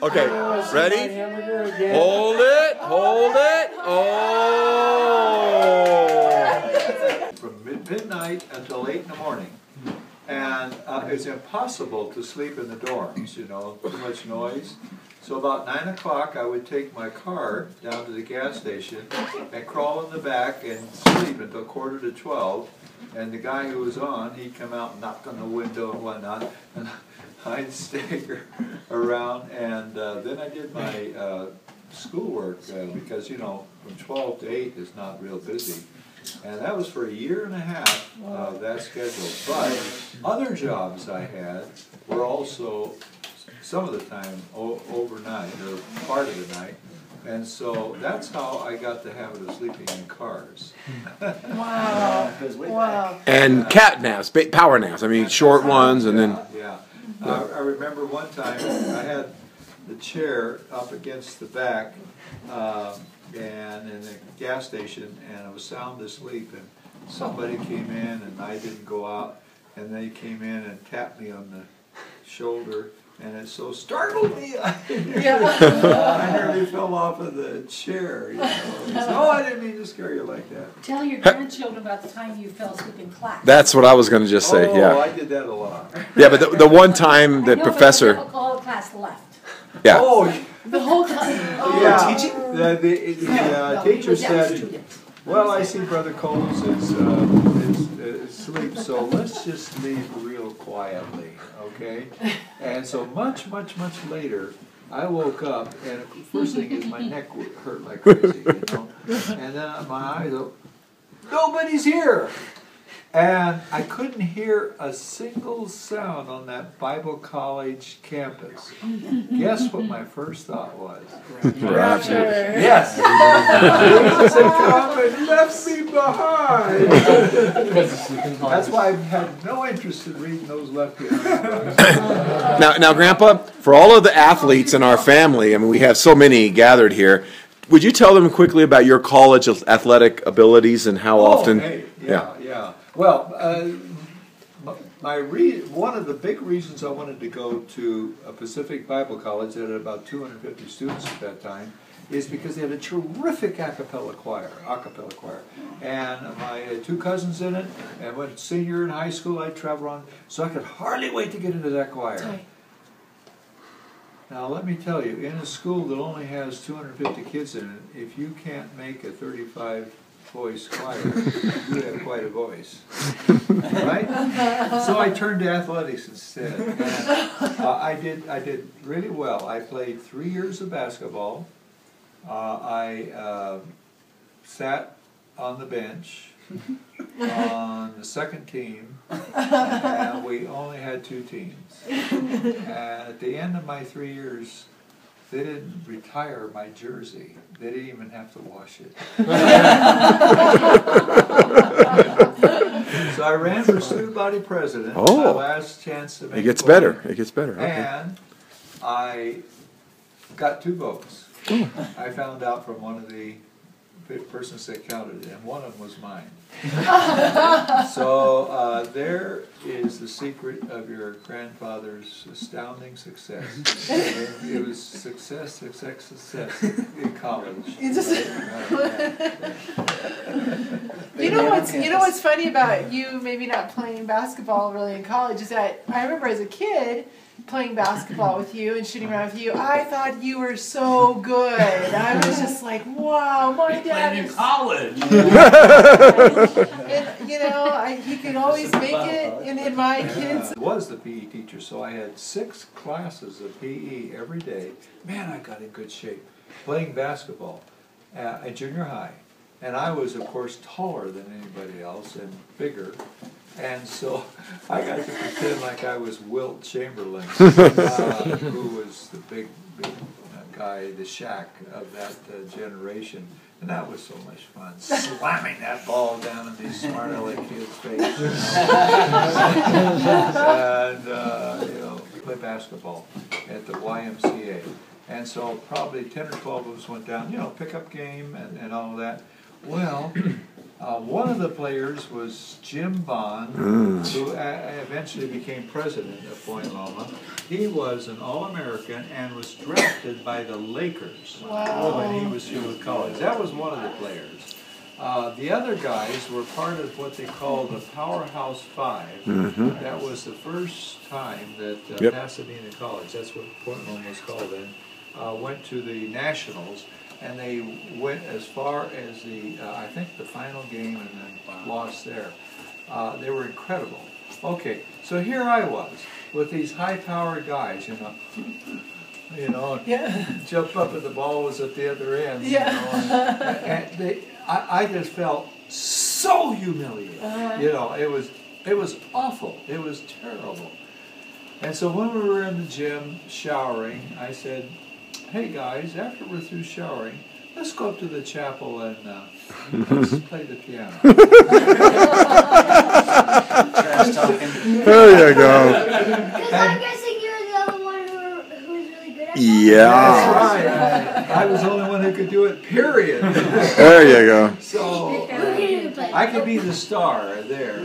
Okay, ready? Hold it, hold it. Oh! From midnight until 8 in the morning. And it's impossible to sleep in the dorms, you know, too much noise. So about 9 o'clock I would take my car down to the gas station and crawl in the back and sleep until 11:45. And the guy who was on, he'd come out and knock on the window and whatnot. And I'd stagger around, and then I did my schoolwork because, you know, from 12 to 8 is not real busy. And that was for a year and a half, that schedule. But other jobs I had were also, some of the time, overnight, or part of the night. And so that's how I got the habit of sleeping in cars. Wow. Wow. And cat naps, power naps. I mean, short ones, and then... Yeah. I remember one time I had the chair up against the back and in the gas station, and I was sound asleep, and somebody came in and I didn't go out, and they came in and tapped me on the shoulder, and it so startled me. I nearly fell off of the chair. You know. Oh, I didn't mean to scare you like that. Tell your grandchildren about the time you fell asleep in class. That's what I was going to just say, Oh, yeah. I did that a lot. Yeah, but the one time the professor... The whole class left. Yeah. Oh, The whole class. Oh. yeah. Teaching? The teacher said, well, I see Brother Cowles is asleep, so let's just leave real quietly, okay? And so much later, I woke up, and the first thing is my neck would hurt like crazy, you know? And then my eyes open, nobody's here! And I couldn't hear a single sound on that Bible college campus. Guess what my first thought was? Rapture. Yes! Jesus had come and left me behind. That's why I've had no interest in reading those left behind. Now, Grandpa, for all of the athletes in our family, I mean, we have so many gathered here, would you tell them quickly about your college athletic abilities and how often? Hey, yeah. Well, one of the big reasons I wanted to go to a Pacific Bible College that had about 250 students at that time is because they had a terrific a cappella choir. And I had two cousins in it, and when senior in high school I'd travel around, so I could hardly wait to get into that choir. Now let me tell you, in a school that only has 250 kids in it, if you can't make a 35-voice choir, you have quite a voice, right? So I turned to athletics instead, and I did really well. I played 3 years of basketball. I sat on the bench on the second team, and we only had 2 teams. And at the end of my 3 years, they didn't retire my jersey. They didn't even have to wash it. So I ran for student body president. Oh. My last chance to make It gets better. It gets better. Okay. And I got 2 votes. I found out from one of the persons that counted, and one of them was mine. So there is the secret of your grandfather's astounding success. It was success in college. You know what's funny about you maybe not playing basketball really in college is that I remember as a kid playing basketball with you and shooting around with you. I thought you were so good. I was just like, wow, my dad is in college. And you know, he could always make it. And in my kids, I was the PE teacher, so I had 6 classes of PE every day. Man, I got in good shape playing basketball at junior high. And I was, of course, taller than anybody else and bigger. And so I got to pretend like I was Wilt Chamberlain, who was the big guy, the Shaq of that generation. And that was so much fun, slamming that ball down in these smart aleck kids' faces. And, you know, play basketball at the YMCA. And so probably 10 or 12 of us went down, you know, pickup game and all of that. Well, one of the players was Jim Bond, who eventually became president of Point Loma. He was an All-American and was drafted by the Lakers when he was through with college. That was one of the players. The other guys were part of what they called the Powerhouse Five. That was the first time that Pasadena College, that's what Point Loma was called then, went to the Nationals. And they went as far as I think the final game, and then lost there. They were incredible. Okay, so here I was with these high-powered guys, jumped up and the ball was at the other end. And I just felt so humiliated. It was awful. It was terrible. And so when we were in the gym showering, I said, "Hey guys, after we're through showering, let's go up to the chapel and let's play the piano." Trash talking. There you go. Because I'm guessing you're the other one who was really good at it. Yeah. That's right. I was the only one who could do it, period. There you go. So Who can even play? I could be the star there,